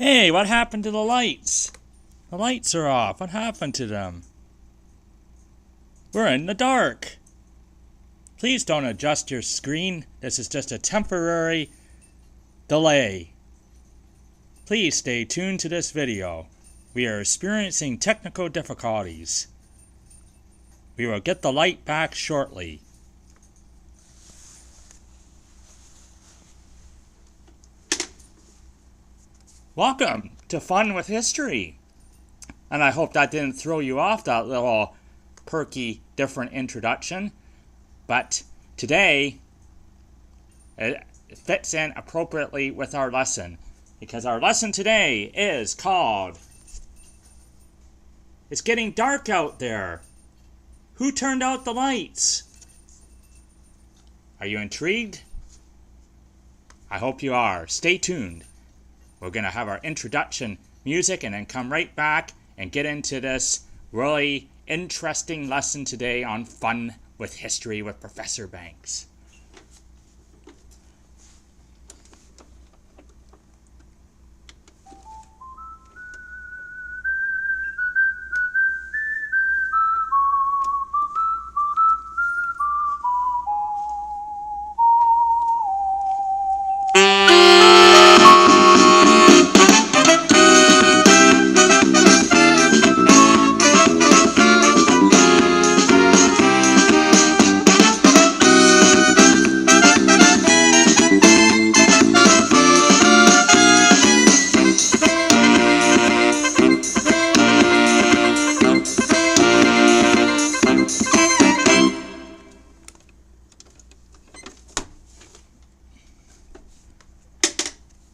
Hey, what happened to the lights? The lights are off. What happened to them? We're in the dark. Please don't adjust your screen. This is just a temporary delay. Please stay tuned to this video. We are experiencing technical difficulties. We will get the light back shortly. Welcome to Fun with History. And I hope that didn't throw you off, that little perky, different introduction. But today, it fits in appropriately with our lesson. Because our lesson today is called, It's Getting Dark Out There. Who turned out the lights? Are you intrigued? I hope you are. Stay tuned. We're going to have our introduction music and then come right back and get into this really interesting lesson today on Fun with History with Professor Banks.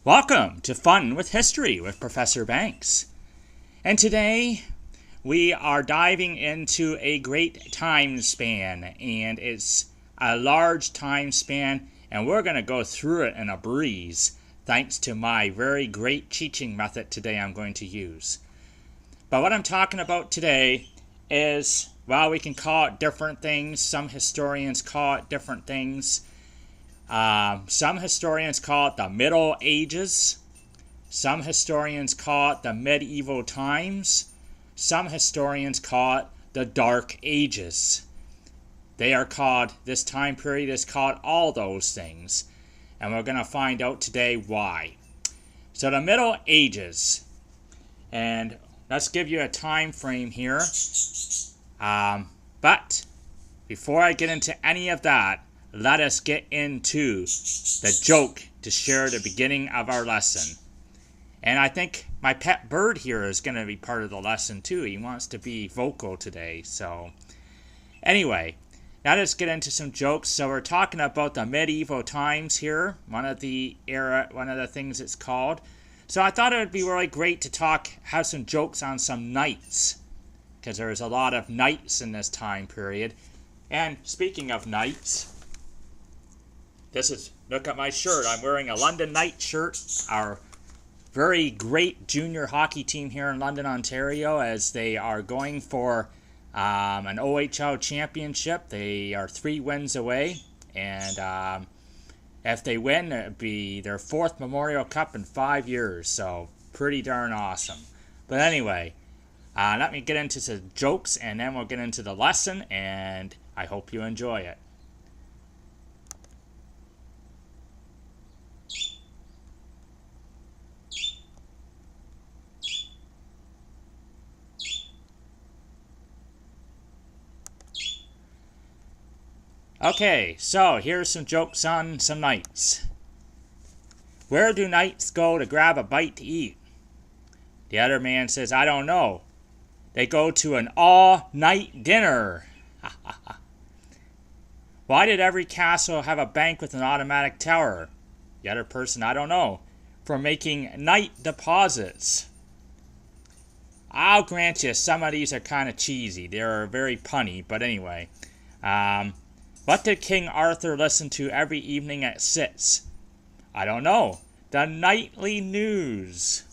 Welcome to Fun with History with Professor Banks. And today we are diving into a great time span, and it's a large time span, and we're going to go through it in a breeze thanks to my very great teaching method today I'm going to use. But what I'm talking about today is, well, we can call it different things. Some historians call it different things. Some historians call it the Middle Ages. Some historians call it the Medieval Times. Some historians call it the Dark Ages. They are called, this time period is called all those things. And we're going to find out today why. So the Middle Ages. And let's give you a time frame here. But before I get into any of that, let us get into the joke to share the beginning of our lesson. And I think my pet bird here is going to be part of the lesson too. He wants to be vocal today. So anyway, now let's get into some jokes. So we're talking about the medieval times here. One of the things it's called. So I thought it would be really great to have some jokes on some knights, because there's a lot of knights in this time period. And speaking of knights, look at my shirt. I'm wearing a London Knight shirt. Our very great junior hockey team here in London, Ontario, as they are going for an OHL championship. They are 3 wins away. And if they win, it would be their 4th Memorial Cup in 5 years. So pretty darn awesome. But anyway, let me get into some jokes, and then we'll get into the lesson. And I hope you enjoy it. Okay, so here's some jokes on some knights. Where do knights go to grab a bite to eat? The other man says, I don't know. They go to an all-night dinner. Why did every castle have a bank with an automatic teller? The other person, I don't know. For making night deposits. I'll grant you, some of these are kind of cheesy. They're very punny, but anyway. What did King Arthur listen to every evening at 6? I don't know. The nightly news.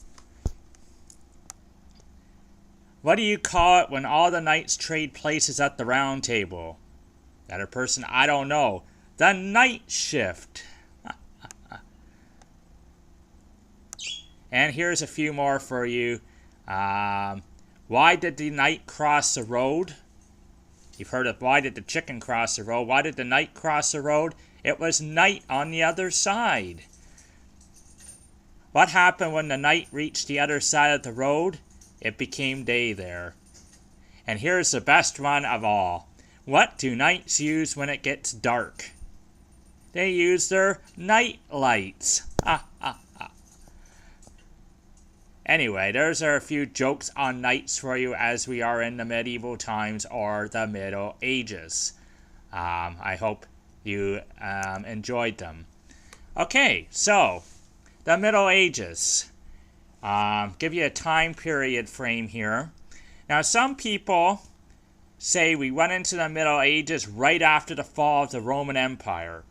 What do you call it when all the knights trade places at the round table? The other person, I don't know. The night shift. And here's a few more for you. Why did the knight cross the road? You've heard of why did the chicken cross the road? Why did the knight cross the road? It was night on the other side. What happened when the knight reached the other side of the road? It became day there. And here's the best one of all. What do knights use when it gets dark? They use their night lights. Anyway, those are a few jokes on knights for you as we are in the medieval times or the Middle Ages. I hope you enjoyed them. Okay, so the Middle Ages. Give you a time period frame here. Now, some people say we went into the Middle Ages right after the fall of the Roman Empire.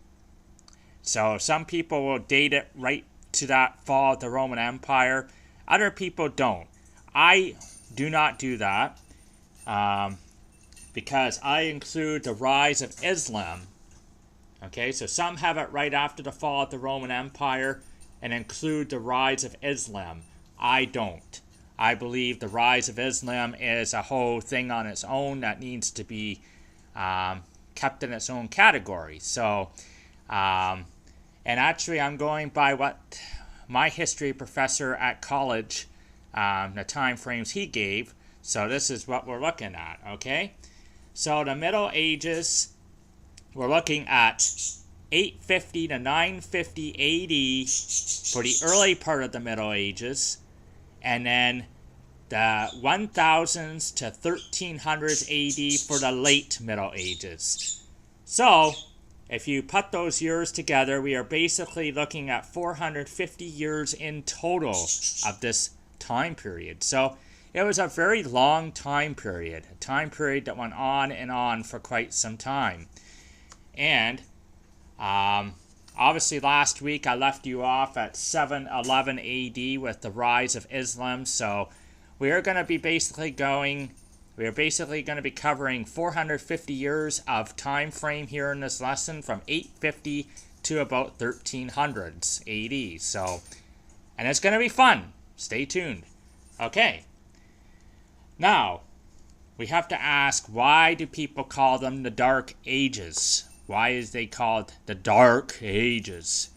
So some people will date it right to that fall of the Roman Empire. Other people don't. I do not do that because I include the rise of Islam. Okay, so some have it right after the fall of the Roman Empire and include the rise of Islam. I don't. I believe the rise of Islam is a whole thing on its own that needs to be kept in its own category. So, and actually I'm going by what my history professor at college, the time frames he gave. So this is what we're looking at, okay? So the Middle Ages, we're looking at 850 to 950 AD for the early part of the Middle Ages, and then the 1000s to 1300s AD for the late Middle Ages. So, if you put those years together, we are basically looking at 450 years in total of this time period. So, it was a very long time period, a time period that went on for quite some time. And obviously last week I left you off at 711 AD with the rise of Islam. So we are going to be basically going covering 450 years of time frame here in this lesson from 850 to about 1300s AD. So, and it's going to be fun. Stay tuned. Okay. Now, we have to ask, why do people call them the Dark Ages? Why is they called the Dark Ages?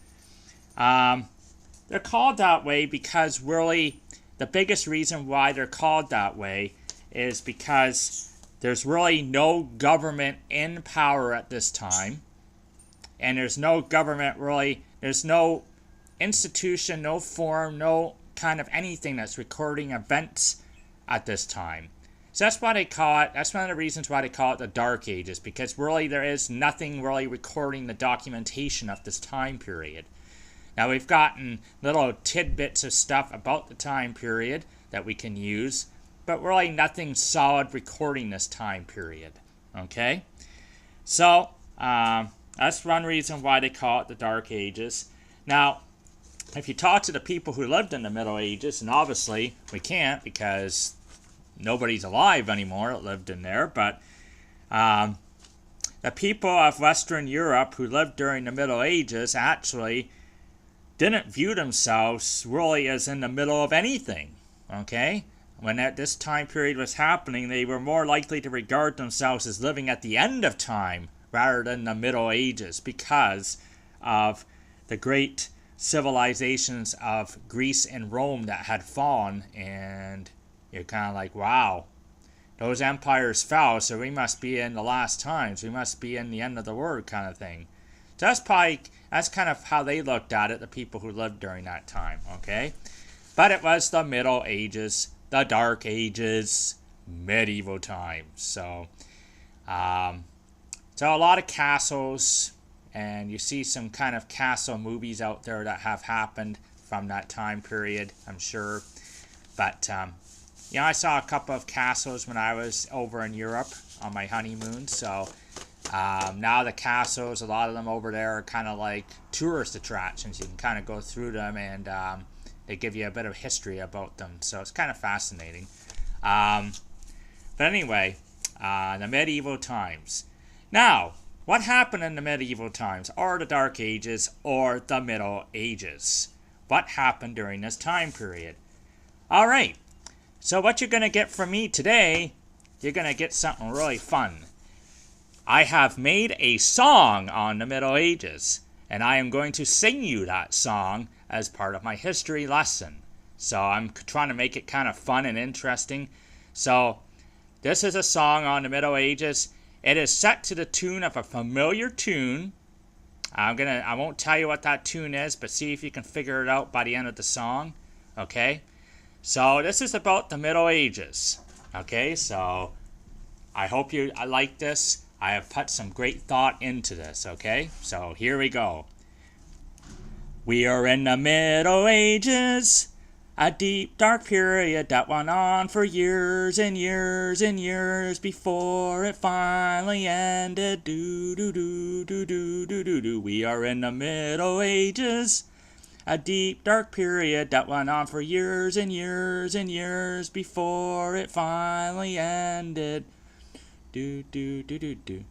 They're called that way because really the biggest reason why they're called that way is because there's really no government in power at this time. And there's no government really, there's no institution, no forum, no kind of anything that's recording events at this time. So that's why they call it, that's one of the reasons why they call it the Dark Ages, because really there is nothing really recording the documentation of this time period. Now we've gotten little tidbits of stuff about the time period that we can use, but really nothing solid recording this time period. Okay? So, that's one reason why they call it the Dark Ages. Now, if you talk to the people who lived in the Middle Ages, and obviously we can't because nobody's alive anymore that lived in there, but the people of Western Europe who lived during the Middle Ages actually didn't view themselves really as in the middle of anything, okay? When this time period was happening, they were more likely to regard themselves as living at the end of time rather than the Middle Ages because of the great civilizations of Greece and Rome that had fallen, and you're kind of like, wow, those empires fell, so we must be in the last times. We must be in the end of the world kind of thing. So that's kind of how they looked at it, the people who lived during that time, okay? But it was the Middle Ages, the Dark Ages, medieval times. So a lot of castles, and you see some kind of castle movies out there that have happened from that time period, I'm sure. But I saw a couple of castles when I was over in Europe on my honeymoon. So now the castles, a lot of them over there are kind of like tourist attractions. You can kind of go through them, and they give you a bit of history about them. So it's kind of fascinating. But anyway, the medieval times. Now, what happened in the medieval times, or the Dark Ages, or the Middle Ages? what happened during this time period. All right, so what you're going to get from me today, you're going to get something really fun. I have made a song on the Middle Ages, and I am going to sing you that song as part of my history lesson. So I'm trying to make it kind of fun and interesting. So this is a song on the Middle Ages. It is set to the tune of a familiar tune. I won't tell you what that tune is, but see if you can figure it out by the end of the song. Okay? So this is about the Middle Ages. Okay, so I hope you like this. I have put some great thought into this, okay? So here we go. We are in the Middle Ages, a deep, dark period that went on for years and years and years before it finally ended. Do do do do do do do do. We are in the Middle Ages, a deep, dark period that went on for years and years and years before it finally ended. Do do do do do.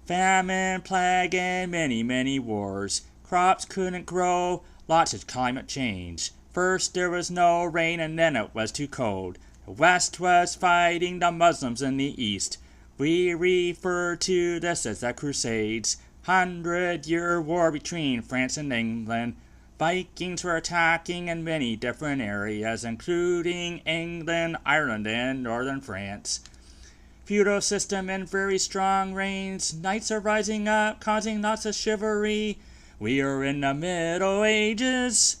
Famine, plague, and many, many wars. Crops couldn't grow, lots of climate change. First there was no rain and then it was too cold. The West was fighting the Muslims in the East. We refer to this as the Crusades. 100-year war between France and England. Vikings were attacking in many different areas, including England, Ireland, and northern France. Feudal system and very strong reigns. Knights are rising up, causing lots of chivalry. We are in the Middle Ages,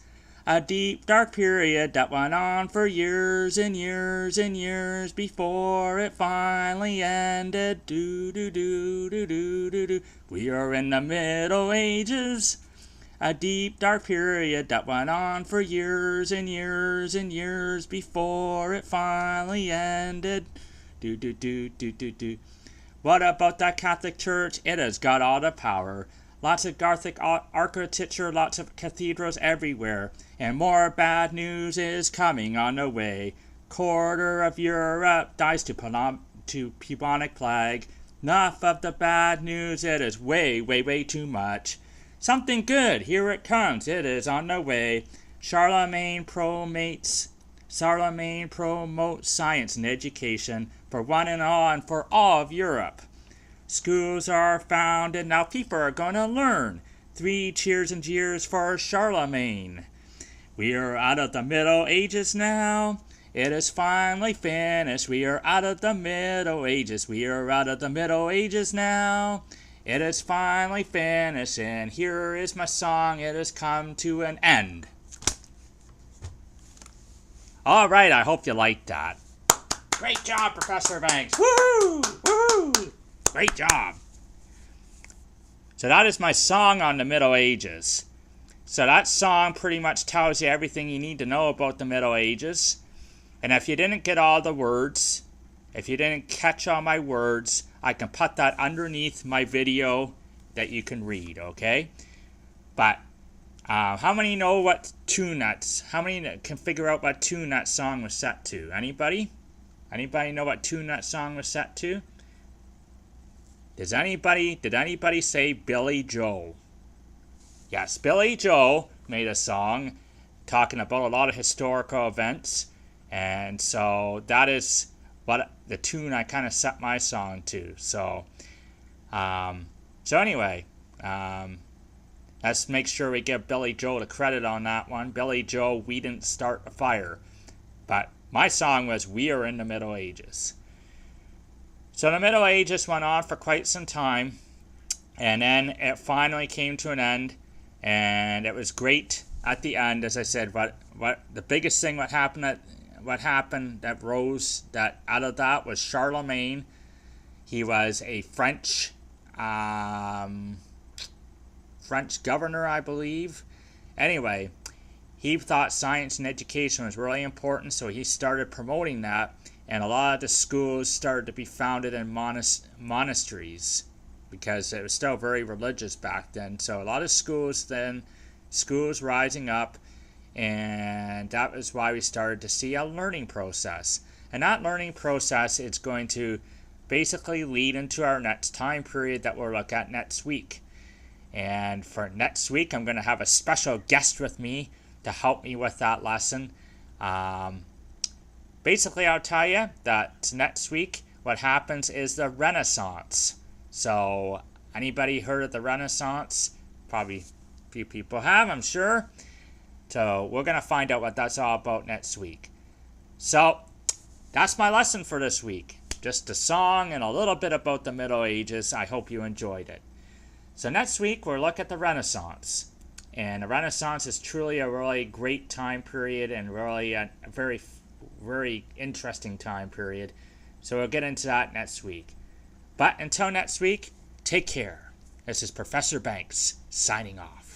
a deep, dark period that went on for years and years and years before it finally ended. Do do do do do do do. We are in the Middle Ages, a deep, dark period that went on for years and years and years before it finally ended. Do do do do do do. What about the Catholic Church? It has got all the power. Lots of Gothic architecture, lots of cathedrals everywhere. And more bad news is coming on the way. Quarter of Europe dies to bubonic plague. Enough of the bad news, it is way, way, way too much. Something good, here it comes, it is on the way. Charlemagne promotes science and education for one and all and for all of Europe. Schools are founded, now people are going to learn. 3 cheers and jeers for Charlemagne. We are out of the Middle Ages now. It is finally finished. We are out of the Middle Ages. We are out of the Middle Ages now. It is finally finished, and here is my song. It has come to an end. All right, I hope you liked that. Great job, Professor Banks. Woohoo! Woohoo! Great job. So that is my song on the Middle Ages. So that song pretty much tells you everything you need to know about the Middle Ages. And if you didn't get all the words, if you didn't catch all my words, I can put that underneath my video that you can read, okay? But how many know what tune that's? How many can figure out what tune that song was set to? Anybody? Anybody know what tune that song was set to? Did anybody say Billy Joel? Yes, Billy Joel made a song talking about a lot of historical events, and so that is what the tune I kind of set my song to. So anyway, let's make sure we give Billy Joel the credit on that one. Billy Joel, we didn't start a fire, but my song was "We Are in the Middle Ages." So the Middle Ages went on for quite some time, and then it finally came to an end, and it was great at the end. As I said, what the biggest thing what happened that rose that out of that was Charlemagne. He was a French governor, I believe. Anyway, he thought science and education was really important, so he started promoting that. And a lot of the schools started to be founded in monasteries because it was still very religious back then. So a lot of schools rising up, and that was why we started to see a learning process. And that learning process is going to basically lead into our next time period that we'll look at next week. And for next week, I'm going to have a special guest with me, to help me with that lesson. Basically, I'll tell you that next week what happens is the Renaissance. So, anybody heard of the Renaissance? Probably a few people have, I'm sure. So, we're going to find out what that's all about next week. So, that's my lesson for this week. Just a song and a little bit about the Middle Ages. I hope you enjoyed it. So, next week we'll look at the Renaissance. And the Renaissance is truly a really great time period and really a very, very interesting time period. So we'll get into that next week. But until next week, take care. This is Professor Banks signing off.